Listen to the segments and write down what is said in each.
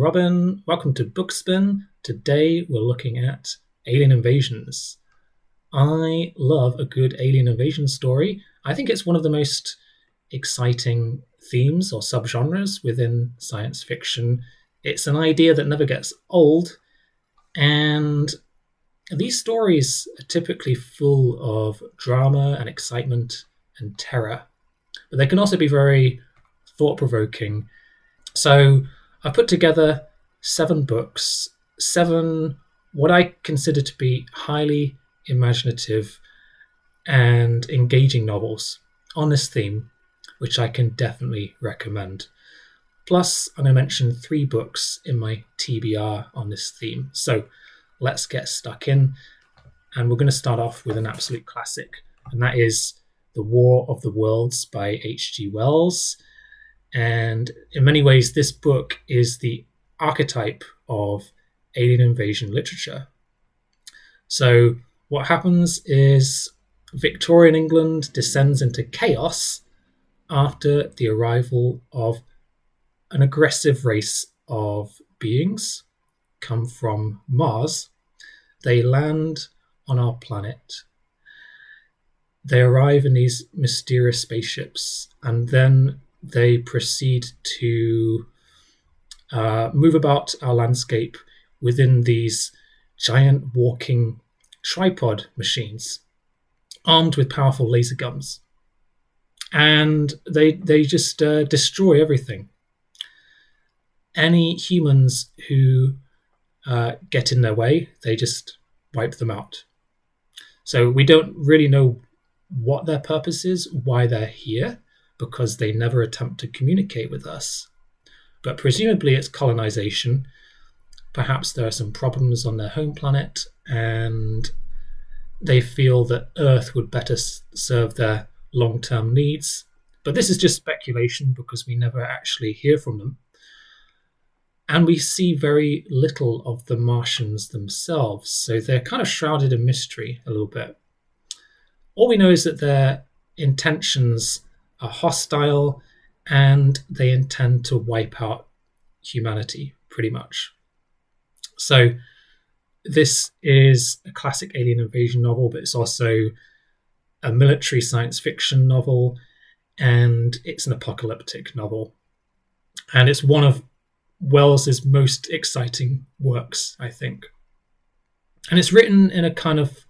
Robin. Welcome to Bookspin. Today we're looking at alien invasions. I love a good alien invasion story. I think it's one of the most exciting themes or subgenres within science fiction. It's an idea that never gets old, and these stories are typically full of drama and excitement and terror, but they can also be very thought-provoking. So I put together 7 books, 7 what I consider to be highly imaginative and engaging novels on this theme, which I can definitely recommend. Plus, I'm going to mention 3 books in my TBR on this theme. So let's get stuck in. And we're going to start off with an absolute classic, and that is The War of the Worlds by H.G. Wells. And in many ways, this book is the archetype of alien invasion literature. So what happens is Victorian England descends into chaos after the arrival of an aggressive race of beings come from Mars. They land on our planet. They arrive in these mysterious spaceships, and then they proceed to move about our landscape within these giant walking tripod machines armed with powerful laser guns. And they just destroy everything. Any humans who get in their way, they just wipe them out. So we don't really know what their purpose is, why they're here, because they never attempt to communicate with us. But presumably it's colonization. Perhaps there are some problems on their home planet, and they feel that Earth would better serve their long-term needs. But this is just speculation because we never actually hear from them. And we see very little of the Martians themselves, so they're kind of shrouded in mystery a little bit. All we know is that their intentions are hostile, and they intend to wipe out humanity, pretty much. So this is a classic alien invasion novel, but it's also a military science fiction novel, and it's an apocalyptic novel. And it's one of Wells's most exciting works, I think. And it's written in a kind of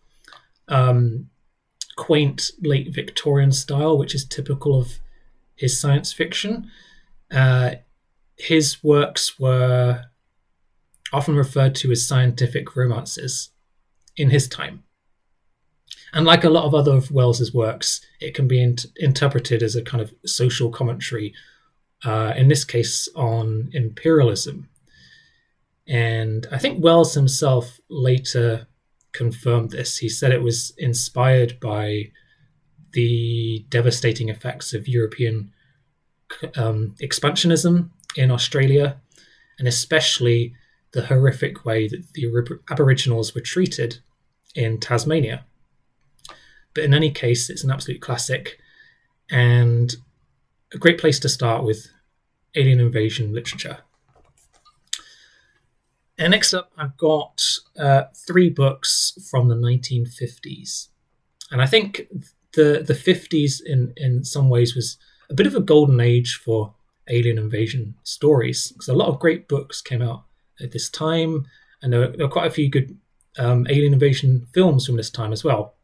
quaint late Victorian style, which is typical of his science fiction. His works were often referred to as scientific romances in his time. And like a lot of other of Wells's works, it can be interpreted as a kind of social commentary, in this case on imperialism. And I think Wells himself later confirmed this. He said it was inspired by the devastating effects of European expansionism in Australia, and especially the horrific way that the Aboriginals were treated in Tasmania. But in any case, it's an absolute classic and a great place to start with alien invasion literature. And next up, I've got 3 books from the 1950s. And I think the 50s in some ways was a bit of a golden age for alien invasion stories, because a lot of great books came out at this time, and there were quite a few good alien invasion films from this time as well.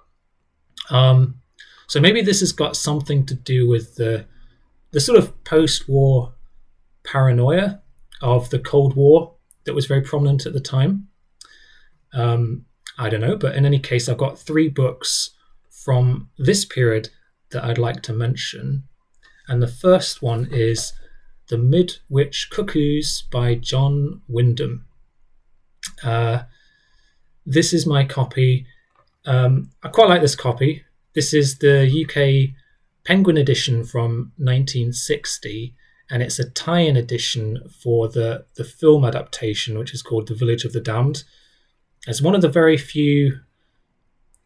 So maybe this has got something to do with the sort of post-war paranoia of the Cold War that was very prominent at the time. I don't know, but in any case, I've got 3 books from this period that I'd like to mention. And the first one is The Midwich Cuckoos by John Wyndham. This is my copy. I quite like this copy. This is the UK Penguin edition from 1960, and it's a tie-in edition for the film adaptation, which is called The Village of the Damned. It's one of the very few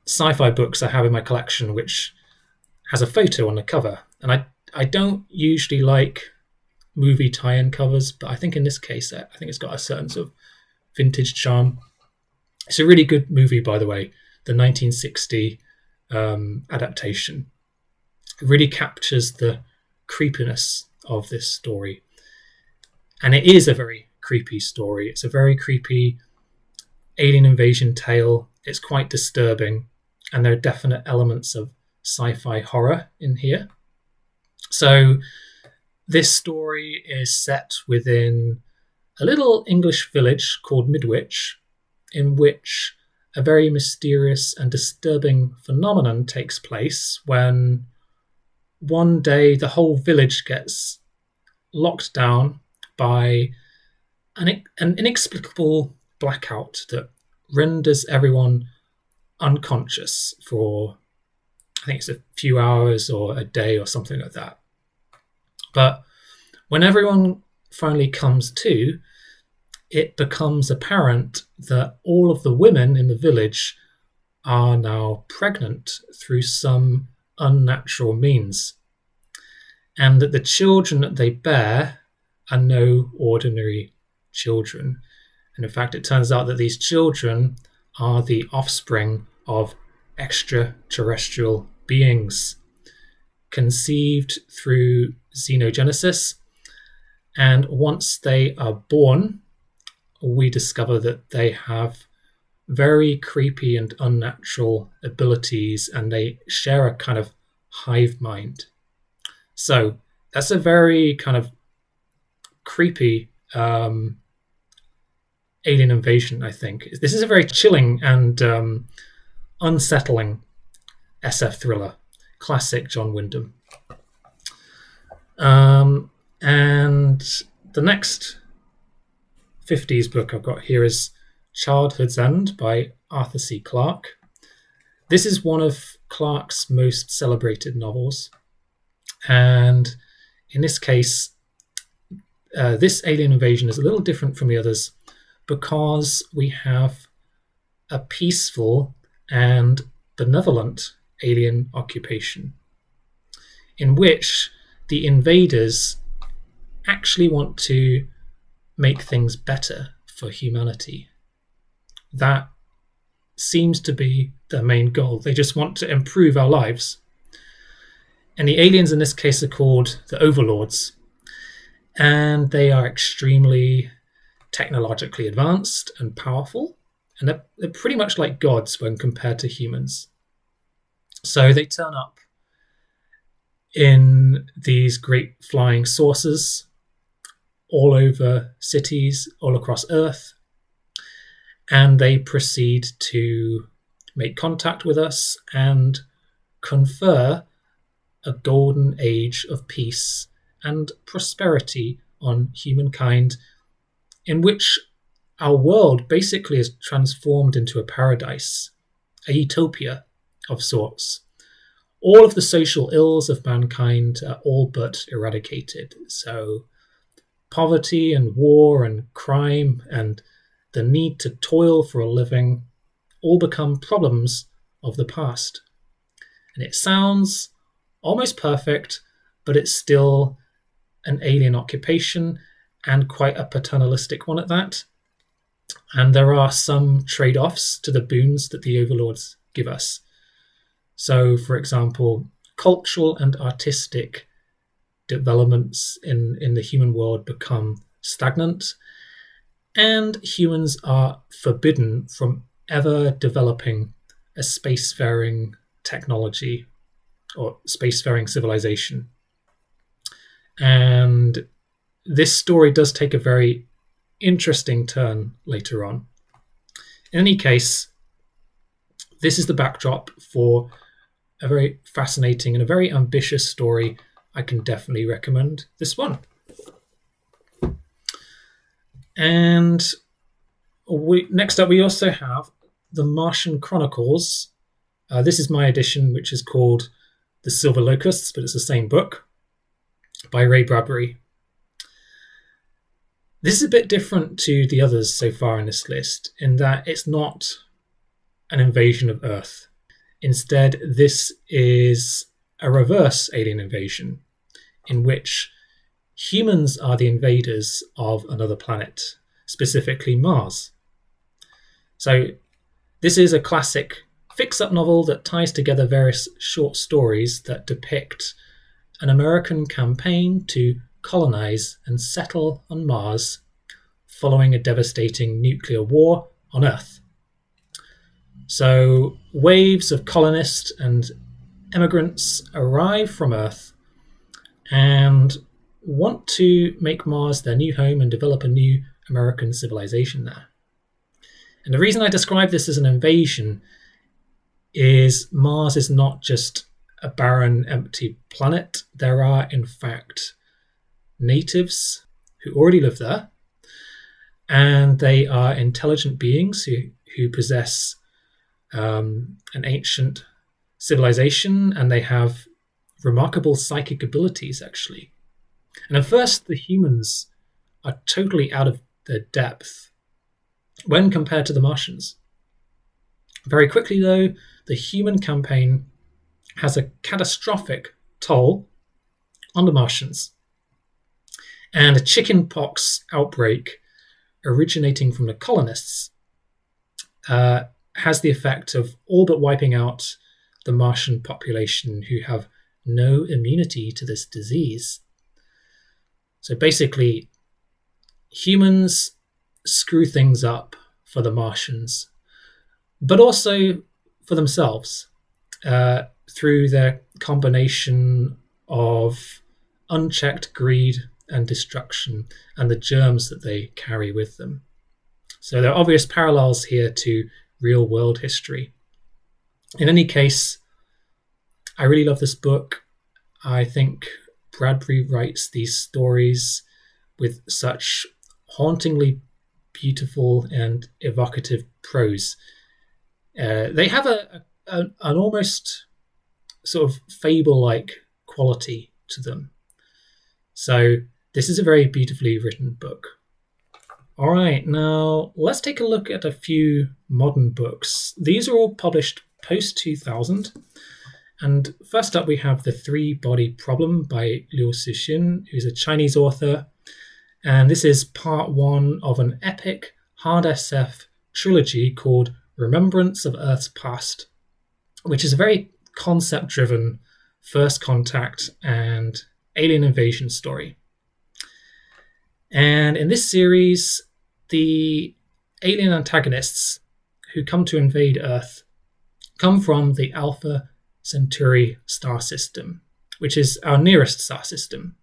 sci-fi books I have in my collection which has a photo on the cover, and I don't usually like movie tie-in covers, but I think in this case, I think it's got a certain sort of vintage charm. It's a really good movie, by the way, the 1960 adaptation. It really captures the creepiness of this story. And it is a very creepy story. It's a very creepy alien invasion tale. It's quite disturbing, and there are definite elements of sci-fi horror in here. So this story is set within a little English village called Midwich, in which a very mysterious and disturbing phenomenon takes place when one day the whole village gets locked down by an inexplicable blackout that renders everyone unconscious for, I think it's a few hours or a day or something like that. But when everyone finally comes to, it becomes apparent that all of the women in the village are now pregnant through some unnatural means, and that the children that they bear are no ordinary children. And in fact, it turns out that these children are the offspring of extraterrestrial beings conceived through xenogenesis. And once they are born, we discover that they have very creepy and unnatural abilities, and they share a kind of hive mind. So that's a very kind of creepy alien invasion, I think. This is a very chilling and unsettling SF thriller. Classic John Wyndham. And the next 50s book I've got here is Childhood's End by Arthur C. Clarke. This is one of Clarke's most celebrated novels. And in this case, this alien invasion is a little different from the others because we have a peaceful and benevolent alien occupation in which the invaders actually want to make things better for humanity. That seems to be their main goal. They just want to improve our lives. And the aliens in this case are called the Overlords. And they are extremely technologically advanced and powerful. And they're pretty much like gods when compared to humans. So they turn up in these great flying saucers all over cities, all across Earth. And they proceed to make contact with us and confer a golden age of peace and prosperity on humankind, in which our world basically is transformed into a paradise, a utopia of sorts. All of the social ills of mankind are all but eradicated. So poverty and war and crime and the need to toil for a living all become problems of the past. And it sounds almost perfect, but it's still an alien occupation, and quite a paternalistic one at that. And there are some trade-offs to the boons that the overlords give us. So, for example, cultural and artistic developments in the human world become stagnant, and humans are forbidden from ever developing a spacefaring technology or spacefaring civilization. And this story does take a very interesting turn later on. In any case, this is the backdrop for a very fascinating and a very ambitious story. I can definitely recommend this one. And next up, we also have the Martian Chonicles. This is my edition, which is called The Silver Locusts, but it's the same book, by Ray Bradbury. This is a bit different to the others so far in this list, in that it's not an invasion of Earth. Instead, this is a reverse alien invasion, in which humans are the invaders of another planet, specifically Mars. So this is a classic fix-up novel that ties together various short stories that depict an American campaign to colonize and settle on Mars following a devastating nuclear war on Earth. So waves of colonists and immigrants arrive from Earth and want to make Mars their new home and develop a new American civilization there. And the reason I describe this as an invasion is Mars is not just a barren, empty planet. There are, in fact, natives who already live there, and they are intelligent beings who possess an ancient civilization, and they have remarkable psychic abilities, actually. And at first, the humans are totally out of their depth when compared to the Martians. Very quickly, though, the human campaign has a catastrophic toll on the Martians. And a chickenpox outbreak originating from the colonists has the effect of all but wiping out the Martian population, who have no immunity to this disease. So basically, humans screw things up for the Martians, but also for themselves through their combination of unchecked greed and destruction and the germs that they carry with them. So there are obvious parallels here to real-world history. In any case, I really love this book. I think Bradbury writes these stories with such hauntingly beautiful and evocative prose. They have an almost sort of fable-like quality to them. So this is a very beautifully written book. All right, now let's take a look at a few modern books. These are all published post-2000. And first up, we have The Three-Body Problem by Liu Cixin, who's a Chinese author. And this is part one of an epic hard SF trilogy called Remembrance of Earth's Past, which is a very concept-driven first contact and alien invasion story. And in this series, the alien antagonists who come to invade Earth come from the Alpha Centauri star system, which is our nearest star system.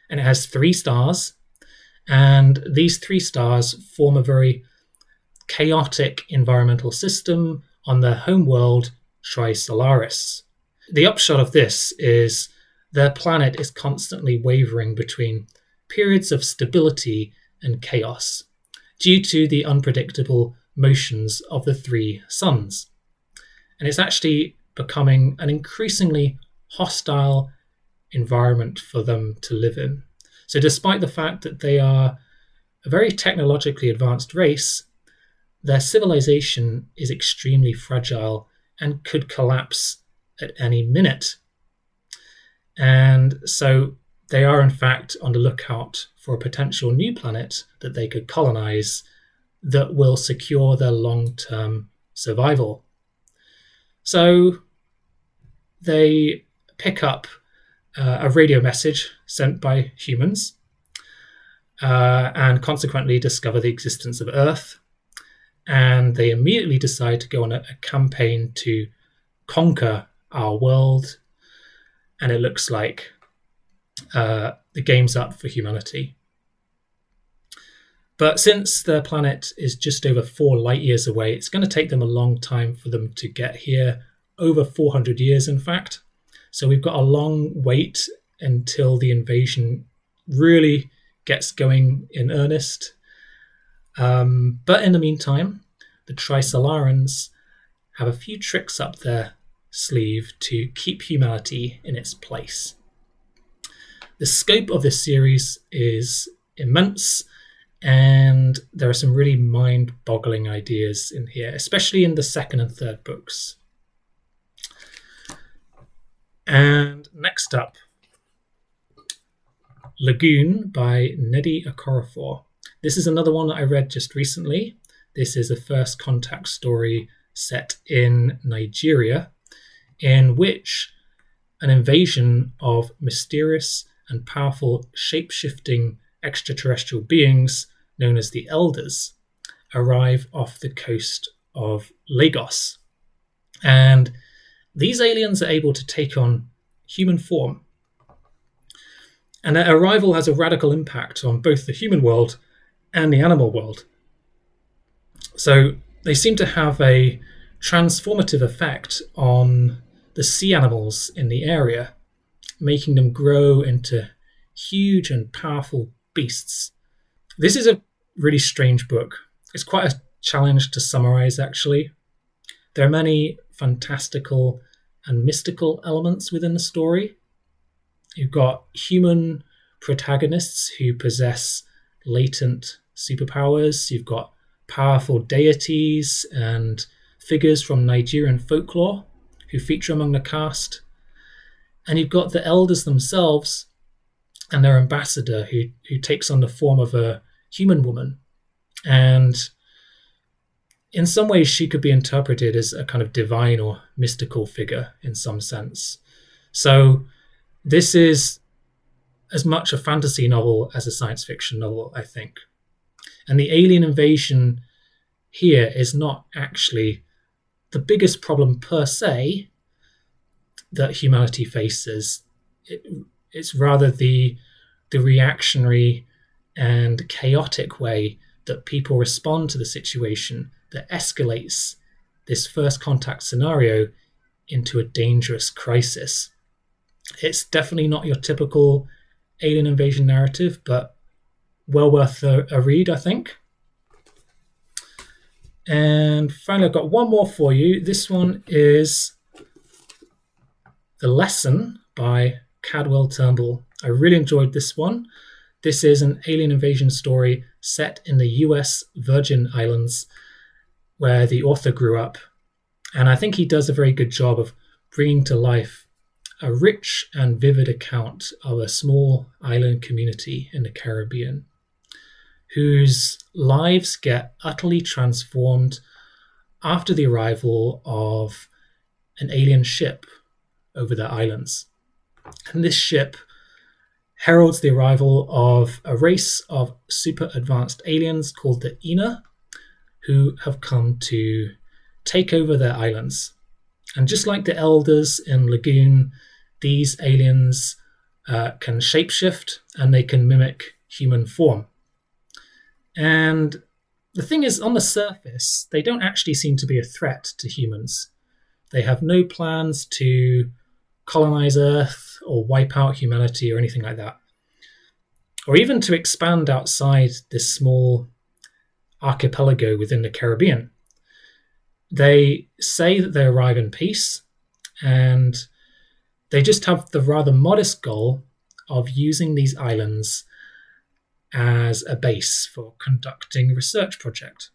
And it has 3 stars, and these 3 stars form a very chaotic environmental system on their home world, Trisolaris. The upshot of this is their planet is constantly wavering between periods of stability and chaos due to the unpredictable motions of the 3 suns. And it's actually becoming an increasingly hostile environment for them to live in. So despite the fact that they are a very technologically advanced race, their civilization is extremely fragile and could collapse at any minute. And so they are in fact on the lookout for a potential new planet that they could colonize that will secure their long-term survival. So they pick up a radio message sent by humans and consequently discover the existence of Earth. And they immediately decide to go on a campaign to conquer our world. And it looks like the game's up for humanity. But since their planet is just over 4 light years away, it's going to take them a long time for them to get here, over 400 years, in fact. So we've got a long wait until the invasion really gets going in earnest. But in the meantime, the Trisolarans have a few tricks up their sleeve to keep humanity in its place. The scope of this series is immense, and there are some really mind-boggling ideas in here, especially in the second and third books. And next up, Lagoon by Nnedi Okorafor. This is another one that I read just recently. This is a first contact story set in Nigeria, in which an invasion of mysterious and powerful shape-shifting extraterrestrial beings known as the Elders arrive off the coast of Lagos. And these aliens are able to take on human form. And their arrival has a radical impact on both the human world and the animal world. So they seem to have a transformative effect on the sea animals in the area, making them grow into huge and powerful beasts. This is a really strange book. It's quite a challenge to summarize, actually. There are many fantastical and mystical elements within the story. You've got human protagonists who possess latent superpowers. You've got powerful deities and figures from Nigerian folklore who feature among the cast. And you've got the elders themselves and their ambassador who takes on the form of a human woman. And in some ways, she could be interpreted as a kind of divine or mystical figure in some sense. So this is as much a fantasy novel as a science fiction novel, I think. And the alien invasion here is not actually the biggest problem per se that humanity faces. It's rather the reactionary and chaotic way that people respond to the situation that escalates this first contact scenario into a dangerous crisis. It's definitely not your typical alien invasion narrative, but well worth a read, I think. And finally, I've got one more for you. This one is The Lesson by Cadwell Turnbull. I really enjoyed this one. This is an alien invasion story set in the US Virgin Islands, where the author grew up. And I think he does a very good job of bringing to life a rich and vivid account of a small island community in the Caribbean, whose lives get utterly transformed after the arrival of an alien ship over their islands. And this ship heralds the arrival of a race of super advanced aliens called the Ina, who have come to take over their islands. And just like the elders in Lagoon, these aliens can shapeshift and they can mimic human form. And the thing is, on the surface, they don't actually seem to be a threat to humans. They have no plans to colonize Earth or wipe out humanity or anything like that, or even to expand outside this small archipelago within the Caribbean. They say that they arrive in peace, and they just have the rather modest goal of using these islands as a base for conducting a research project,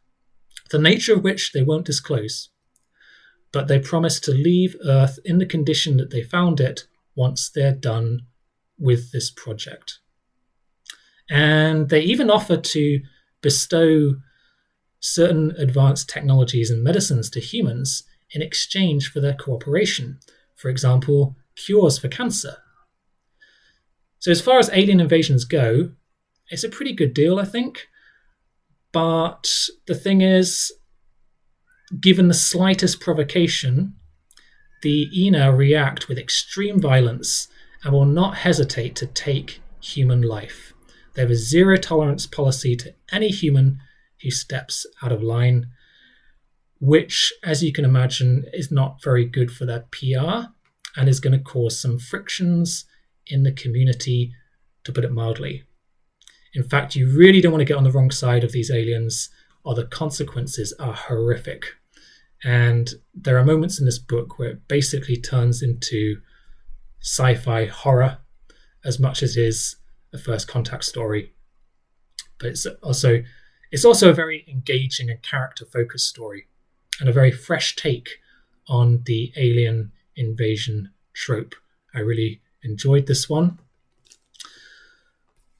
the nature of which they won't disclose. But they promise to leave Earth in the condition that they found it once they're done with this project. And they even offer to bestow certain advanced technologies and medicines to humans in exchange for their cooperation. For example, cures for cancer. So as far as alien invasions go, it's a pretty good deal, I think. But the thing is, given the slightest provocation, the Ina react with extreme violence and will not hesitate to take human life. They have a zero tolerance policy to any human who steps out of line, which, as you can imagine, is not very good for their PR and is going to cause some frictions in the community, to put it mildly. In fact, you really don't want to get on the wrong side of these aliens, or the consequences are horrific. And there are moments in this book where it basically turns into sci-fi horror as much as it is a first contact story. But it's also a very engaging and character-focused story, and a very fresh take on the alien invasion trope. I really enjoyed this one.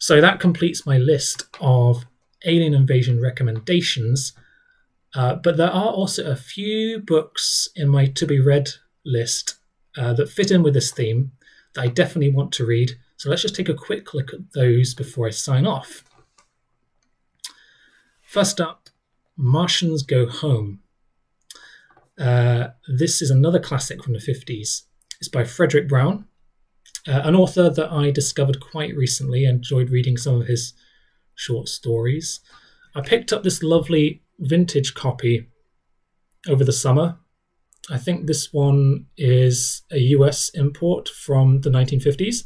So that completes my list of alien invasion recommendations. But there are also a few books in my to-be-read list that fit in with this theme that I definitely want to read. So let's just take a quick look at those before I sign off. First up, Martians Go Home. This is another classic from the 50s. It's by Frederick Brown, an author that I discovered quite recently and enjoyed reading some of his short stories. I picked up this lovely vintage copy over the summer. I think this one is a US import from the 1950s.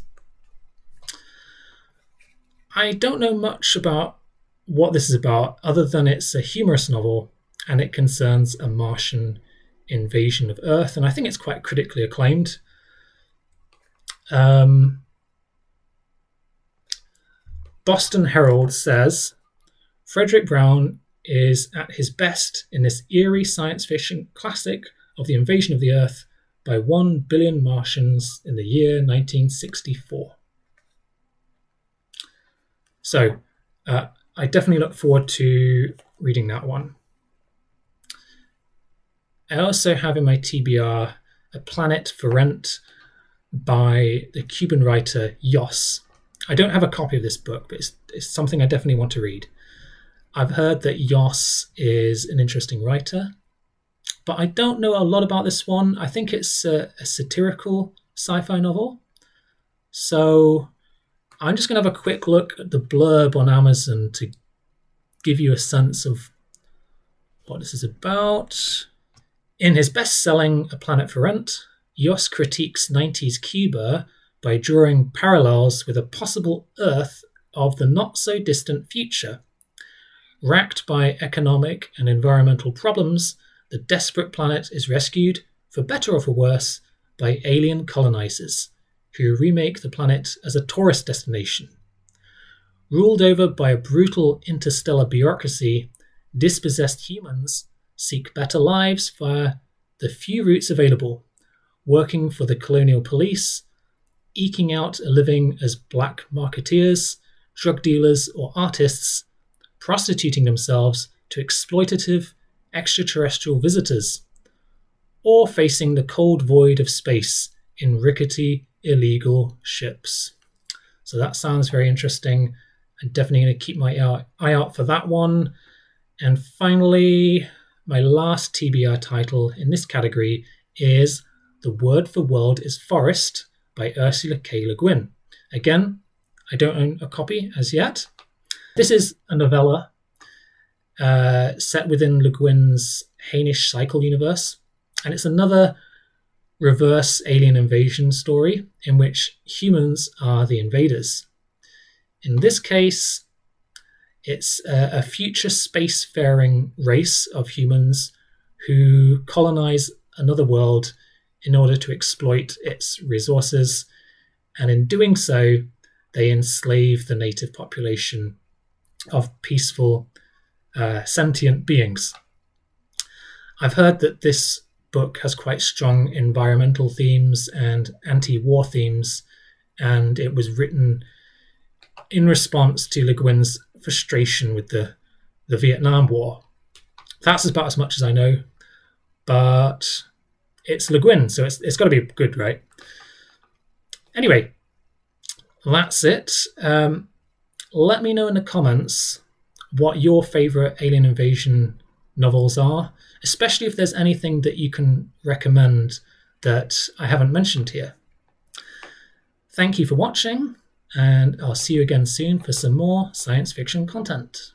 I don't know much about what this is about other than it's a humorous novel and it concerns a Martian invasion of Earth, and I think it's quite critically acclaimed. Boston Herald says, Frederick Brown is at his best in this eerie science fiction classic of the invasion of the Earth by 1 billion Martians in the year 1964. So, I definitely look forward to reading that one. I also have in my TBR A Planet for Rent by the Cuban writer Yos. I don't have a copy of this book, but it's something I definitely want to read. I've heard that Yos is an interesting writer, but I don't know a lot about this one. I think it's a satirical sci-fi novel. So I'm just going to have a quick look at the blurb on Amazon to give you a sense of what this is about. In his best-selling A Planet for Rent, Yos critiques 90s Cuba by drawing parallels with a possible Earth of the not-so-distant future. Racked by economic and environmental problems, the desperate planet is rescued, for better or for worse, by alien colonizers, who remake the planet as a tourist destination. Ruled over by a brutal interstellar bureaucracy, dispossessed humans seek better lives via the few routes available, working for the colonial police, eking out a living as black marketeers, drug dealers, or artists, prostituting themselves to exploitative extraterrestrial visitors, or facing the cold void of space in rickety, illegal ships. So that sounds very interesting. I'm definitely going to keep my eye out for that one. And finally, my last TBR title in this category is The Word for World is Forest by Ursula K. Le Guin. Again, I don't own a copy as yet. This is a novella set within Le Guin's Hainish Cycle universe, and it's another reverse alien invasion story in which humans are the invaders. In this case, it's a future spacefaring race of humans who colonize another world in order to exploit its resources, and in doing so, they enslave the native population of peaceful, sentient beings. I've heard that this book has quite strong environmental themes and anti-war themes, and it was written in response to Le Guin's frustration with the Vietnam War. That's about as much as I know, but it's Le Guin, so it's got to be good, right? Anyway, that's it. Let me know in the comments what your favourite alien invasion novels are, especially if there's anything that you can recommend that I haven't mentioned here. Thank you for watching, and I'll see you again soon for some more science fiction content.